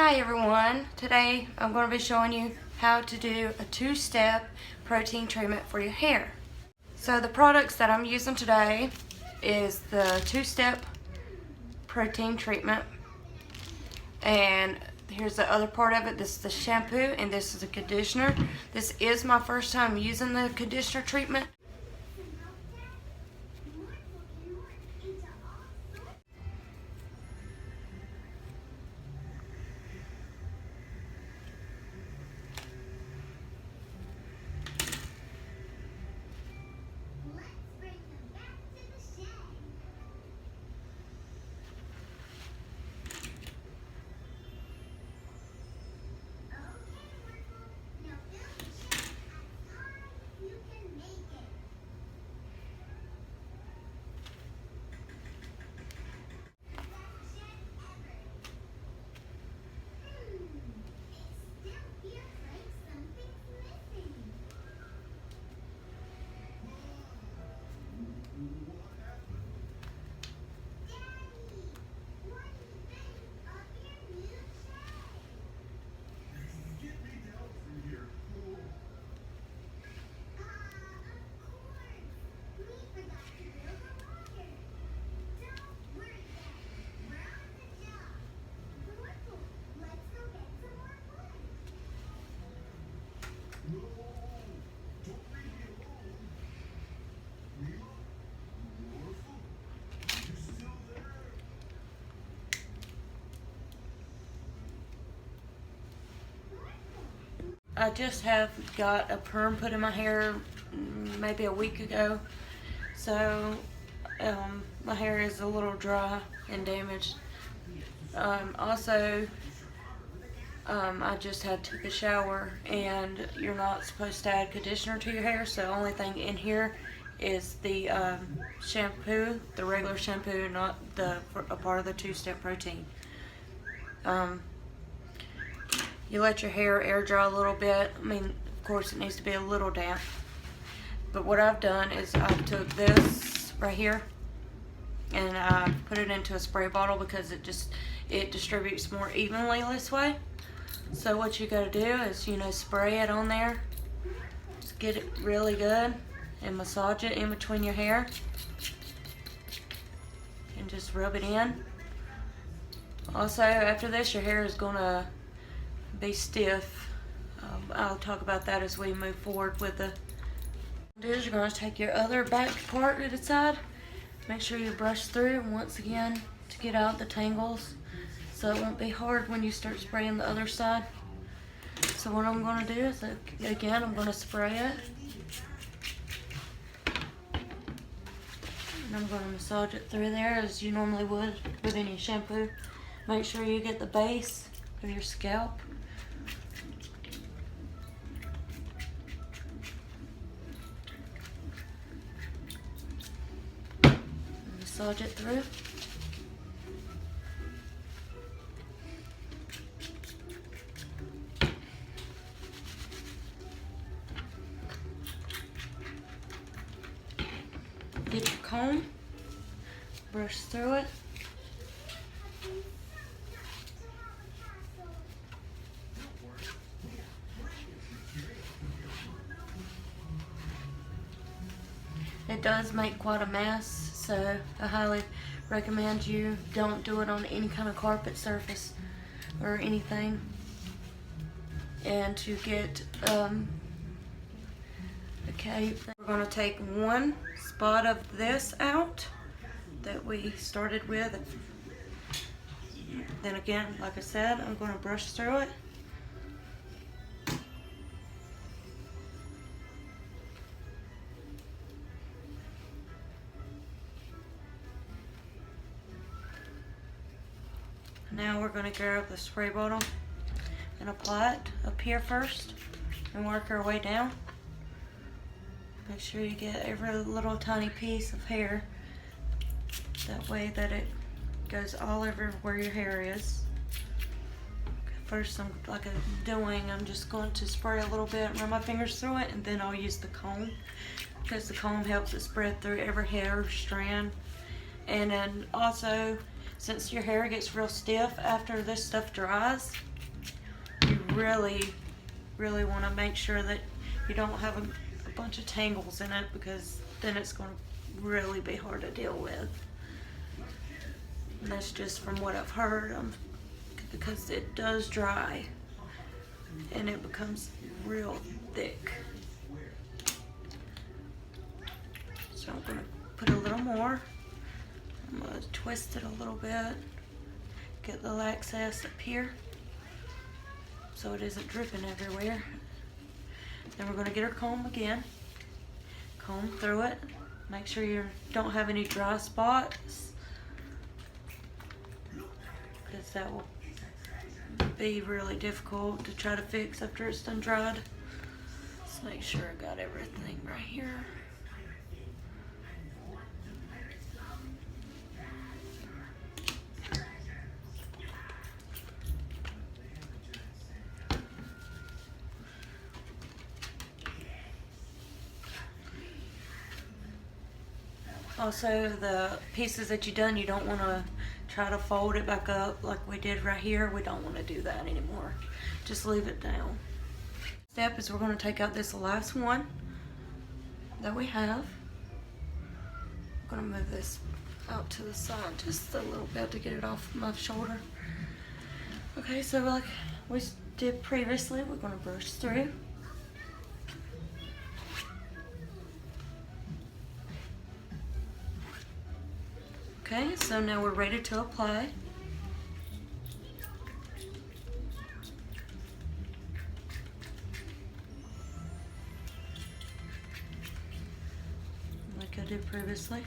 Hi everyone, today I'm going to be showing you how to do a two-step protein treatment for your hair. So the products that I'm using today is the two-step protein treatment, and here's the other part of it. This is the shampoo and this is the conditioner. This is my first time using the conditioner treatment. I just have got a perm put in my hair maybe a week ago, so my hair is a little dry and damaged. Also, I just had took a shower, and you're not supposed to add conditioner to your hair, so the only thing in here is the shampoo, the regular shampoo, not a part of the two-step protein. You let your hair air dry a little bit. I mean, of course, it needs to be a little damp. But what I've done is I took this right here and I put it into a spray bottle because it distributes more evenly this way. So what you gotta do is, spray it on there. Just get it really good and massage it in between your hair. And just rub it in. Also, after this, your hair is gonna be stiff. I'll talk about that as we move forward with the you're going to take your other back part to the side, make sure you brush through once again to get out the tangles so it won't be hard when you start spraying the other side. So what I'm going to do is, again, I'm going to spray it and I'm going to massage it through there as you normally would with any shampoo. Make sure you get the base of your scalp. Massage it through. Get your comb, brush through it. It does make quite a mess, so I highly recommend you don't do it on any kind of carpet surface or anything. And to get okay, we're going to take one spot of this out that we started with. Then again, like I said, I'm going to brush through it. Now we're going to grab the spray bottle and apply it up here first and work our way down. Make sure you get every little tiny piece of hair. That way that it goes all over where your hair is. First, I'm just going to spray a little bit, run my fingers through it, and then I'll use the comb because the comb helps it spread through every hair strand. And then also, since your hair gets real stiff after this stuff dries, you really want to make sure that you don't have a bunch of tangles in it, because then it's going to really be hard to deal with. And that's just from what I've heard, because it does dry and it becomes real thick. So I'm going to put a little more. I'm going to twist it a little bit, get the excess up here so it isn't dripping everywhere. Then we're going to get our comb again, comb through it, make sure you don't have any dry spots, because that will be really difficult to try to fix after it's done dried. Let's make sure I got everything right here. Also, the pieces that you done, you don't want to try to fold it back up like we did right here. We don't want to do that anymore. Just leave it down. Step is we're going to take out this last one that we have. I'm going to move this out to the side just a little bit to get it off my shoulder. Okay, so like we did previously, we're going to brush through. Okay, so now we're ready to apply. Like I did previously.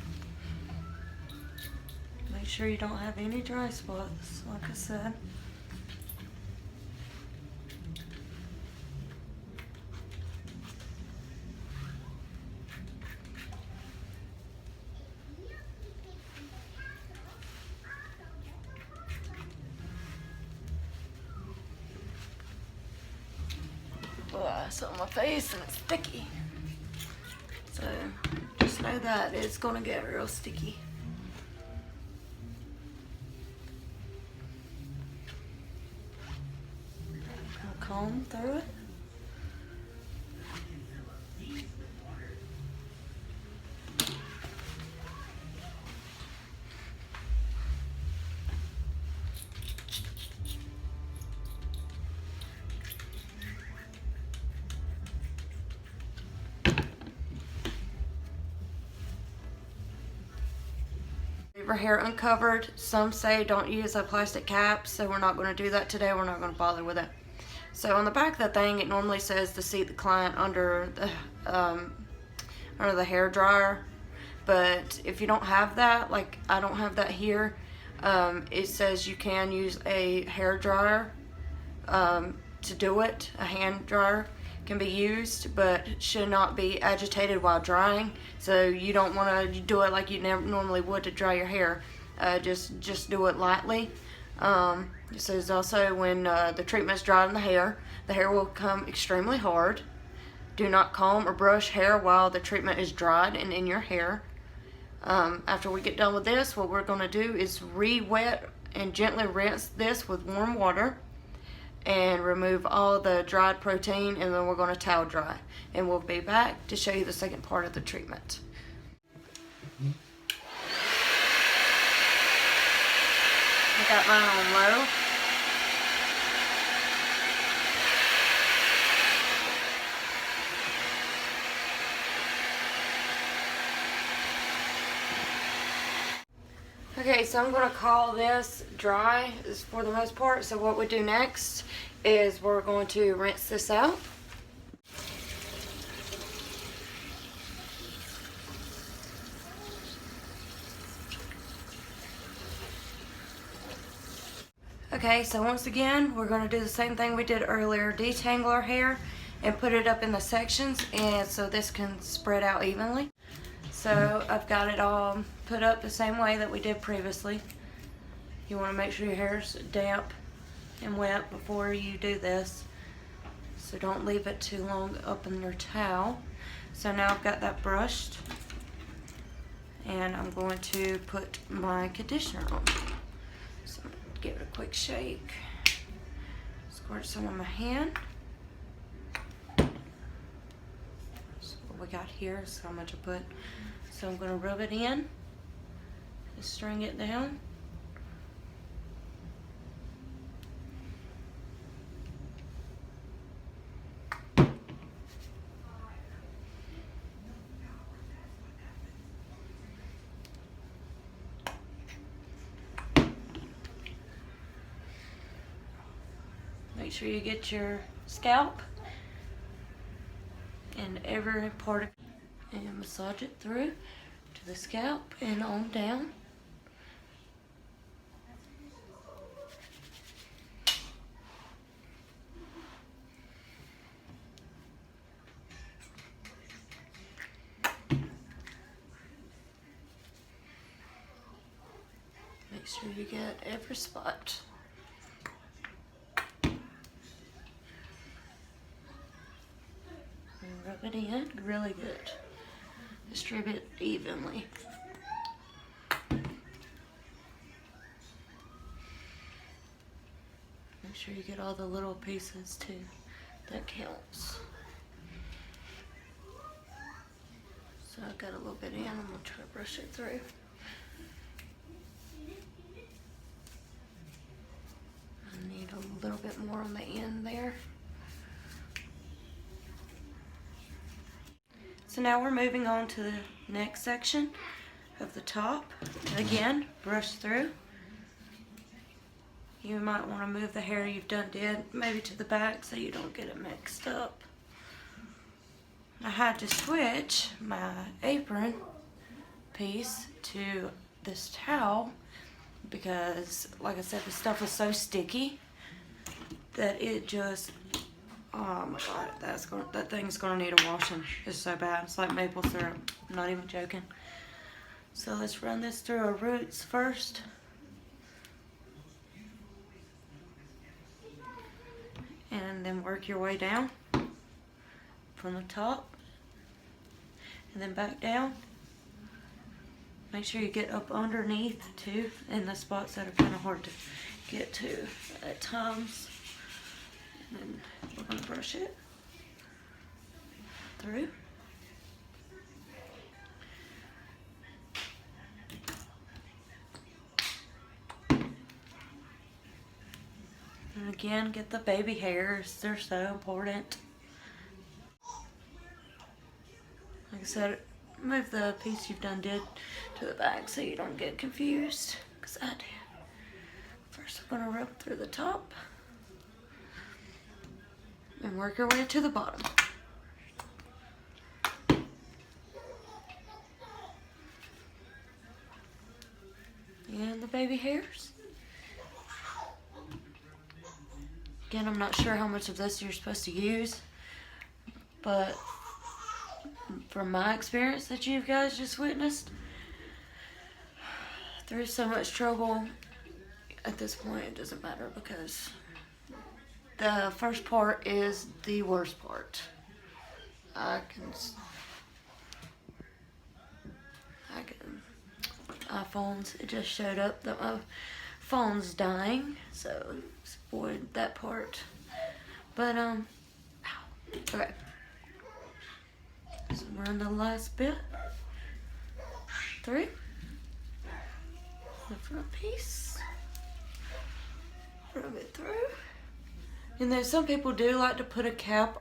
Make sure you don't have any dry spots, like I said. It's on my face and it's sticky. So just know that it's gonna get real sticky. I'll comb through it. Leave our hair uncovered. Some say don't use a plastic cap, so we're not going to do that today. We're not going to bother with it. So on the back of the thing, it normally says to seat the client under the hair dryer. But if you don't have that, like I don't have that here, it says you can use a hair dryer to do it. A hand dryer can be used, but should not be agitated while drying. So you don't want to do it like you normally would to dry your hair. Just do it lightly. It says also when the treatment is dried in the hair will come extremely hard. Do not comb or brush hair while the treatment is dried and in your hair. After we get done with this, what we're going to do is re-wet and gently rinse this with warm water and remove all the dried protein, and then we're going to towel dry, and we'll be back to show you the second part of the treatment. I got mine on low. Okay, so I'm going to call this dry for the most part. So what we do next is we're going to rinse this out. Okay, so once again, we're going to do the same thing we did earlier. Detangle our hair and put it up in the sections, and so this can spread out evenly. So I've got it all put up the same way that we did previously. You want to make sure your hair's damp and wet before you do this. So don't leave it too long up in your towel. So now I've got that brushed, and I'm going to put my conditioner on. quick shake. Squirt some on my hand. So what we got here is how much I put. So I'm gonna rub it in, just string it down. Make sure you get your scalp and every part of it, and massage it through to the scalp and on down. Make sure you get every spot. Rub it in really good. Distribute evenly. Make sure you get all the little pieces too. That counts. So I've got a little bit in. I'm gonna try to brush it through. I need a little bit more on the end there. So now we're moving on to the next section of the top. Again, brush through. You might want to move the hair you've done did maybe to the back so you don't get it mixed up. I had to switch my apron piece to this towel because, like I said, the stuff was so sticky that it just, oh my god, that thing's gonna need a washing. It's so bad. It's like maple syrup. I'm not even joking. So let's run this through our roots first. And then work your way down from the top. And then back down. Make sure you get up underneath too, in the spots that are kind of hard to get to at times. And then we're going to brush it through. And again, get the baby hairs. They're so important. Like I said, move the piece you've done did to the back so you don't get confused, because I did. First, I'm going to rub through the top and work your way to the bottom. And the baby hairs. Again, I'm not sure how much of this you're supposed to use, but from my experience that you guys just witnessed, there's so much trouble at this point, it doesn't matter, because the first part is the worst part. iPhones, it just showed up that my phone's dying, so avoid that part. But okay. So we're on the last bit. Through the front piece. Rub it through. And then some people do like to put a cap